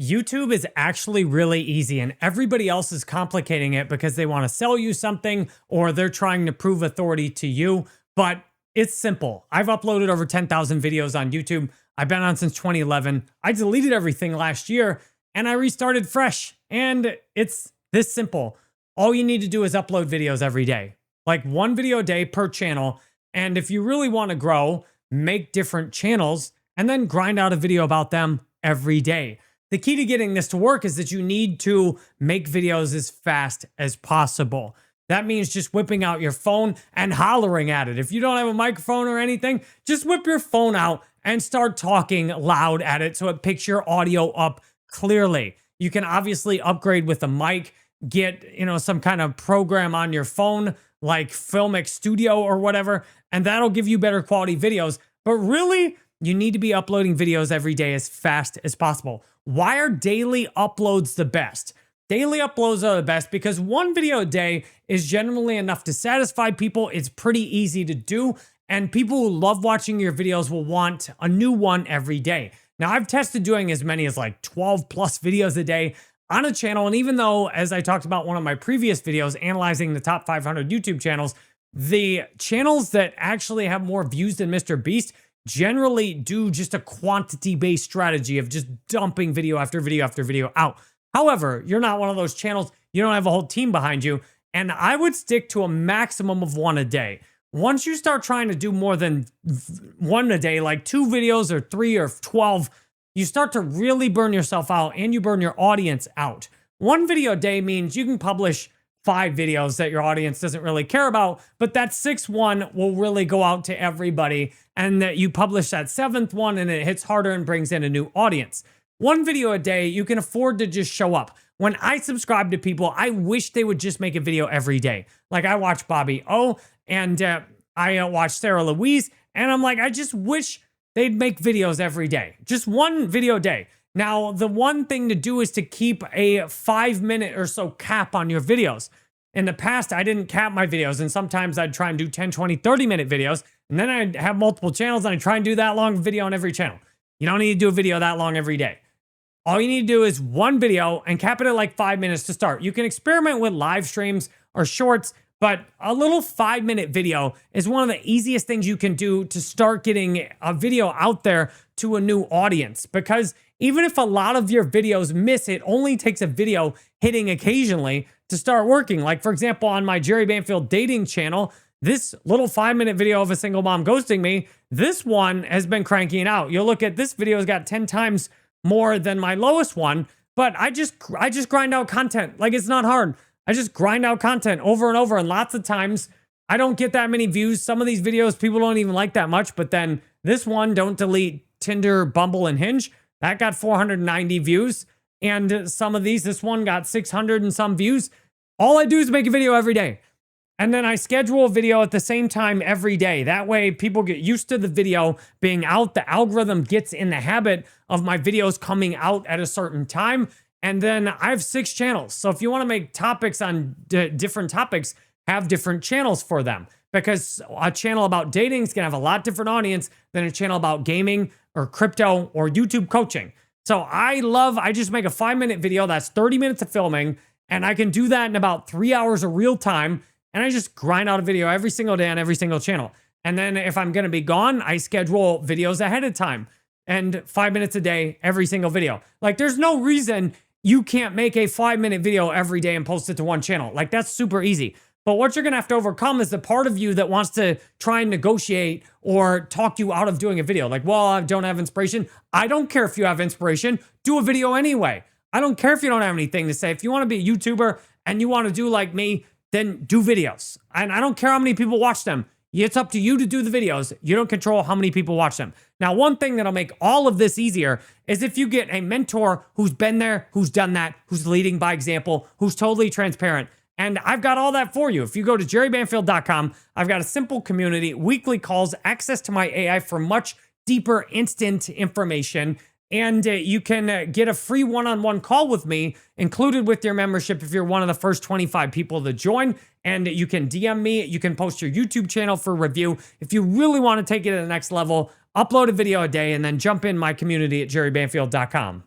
YouTube is actually really easy, and everybody else is complicating it because they want to sell you something or they're trying to prove authority to you. But it's simple. I've uploaded over 10,000 videos on YouTube. I've been on since 2011. I deleted everything last year and I restarted fresh. And it's this simple. All you need to do is upload videos every day, like one video a day per channel. And if you really want to grow, make different channels and then grind out a video about them every day. The key to getting this to work is that you need to make videos as fast as possible. That means just whipping out your phone and hollering at it. If you don't have a microphone or anything, just whip your phone out and start talking loud at it so it picks your audio up clearly. You can obviously upgrade with a mic, get, some kind of program on your phone like Filmic Studio or whatever, and that'll give you better quality videos. But really, you need to be uploading videos every day as fast as possible. Why are daily uploads the best? Daily uploads are the best because one video a day is generally enough to satisfy people. It's pretty easy to do, and people who love watching your videos will want a new one every day. Now, I've tested doing as many as like 12 plus videos a day on a channel, and even though, as I talked about one of my previous videos, analyzing the top 500 YouTube channels, the channels that actually have more views than MrBeast generally do just a quantity-based strategy of just dumping video after video after video out. However, you're not one of those channels. You don't have a whole team behind you. And I would stick to a maximum of one a day. Once you start trying to do more than one a day, like 2 videos or 3 or 12, you start to really burn yourself out and you burn your audience out. One video a day means you can publish 5 videos that your audience doesn't really care about, but that 6th one will really go out to everybody, and that you publish that 7th one and it hits harder and brings in a new audience. One video a day, you can afford to just show up. When I subscribe to people, I wish they would just make a video every day. Like I watch Bobby O and I watch Sarah Louise, and I'm like, I just wish they'd make videos every day. Just one video a day. Now, the one thing to do is to keep a 5-minute or so cap on your videos. In the past, I didn't cap my videos, and sometimes I'd try and do 10, 20, 30-minute videos, and then I'd have multiple channels, and I'd try and do that long video on every channel. You don't need to do a video that long every day. All you need to do is one video and cap it at like 5 minutes to start. You can experiment with live streams or shorts, but a little 5-minute video is one of the easiest things you can do to start getting a video out there to a new audience. Because even if a lot of your videos miss, it only takes a video hitting occasionally to start working. Like, for example, on my Jerry Banfield dating channel, this little 5-minute video of a single mom ghosting me, this one has been cranking out. You'll look at this video, has got 10 times more than my lowest one, but I just grind out content. Like, it's not hard. I just grind out content over and over, and lots of times I don't get that many views. Some of these videos people don't even like that much, but then this one, don't delete Tinder, Bumble, and Hinge, that got 490 views. And some of these, this one got 600 and some views. All I do is make a video every day. And then I schedule a video at the same time every day. That way people get used to the video being out. The algorithm gets in the habit of my videos coming out at a certain time. And then I have 6 channels. So if you want to make topics on different topics, have different channels for them. Because a channel about dating is going to have a lot different audience than a channel about gaming or crypto or YouTube coaching. So I just make a 5-minute video. That's 30 minutes of filming. And I can do that in about 3 hours of real time. And I just grind out a video every single day on every single channel. And then if I'm going to be gone, I schedule videos ahead of time. And 5 minutes a day, every single video. Like, there's no reason you can't make a 5-minute video every day and post it to one channel. Like, that's super easy. But what you're going to have to overcome is the part of you that wants to try and negotiate or talk you out of doing a video. Like, well, I don't have inspiration. I don't care if you have inspiration. Do a video anyway. I don't care if you don't have anything to say. If you want to be a YouTuber and you want to do like me, then do videos. And I don't care how many people watch them. It's up to you to do the videos. You don't control how many people watch them. Now, one thing that'll make all of this easier is if you get a mentor who's been there, who's done that, who's leading by example, who's totally transparent. And I've got all that for you. If you go to jerrybanfield.com, I've got a simple community, weekly calls, access to my AI for much deeper, instant information. And you can get a free one-on-one call with me included with your membership if you're one of the first 25 people to join. And you can DM me. You can post your YouTube channel for review. If you really want to take it to the next level, upload a video a day and then jump in my community at jerrybanfield.com.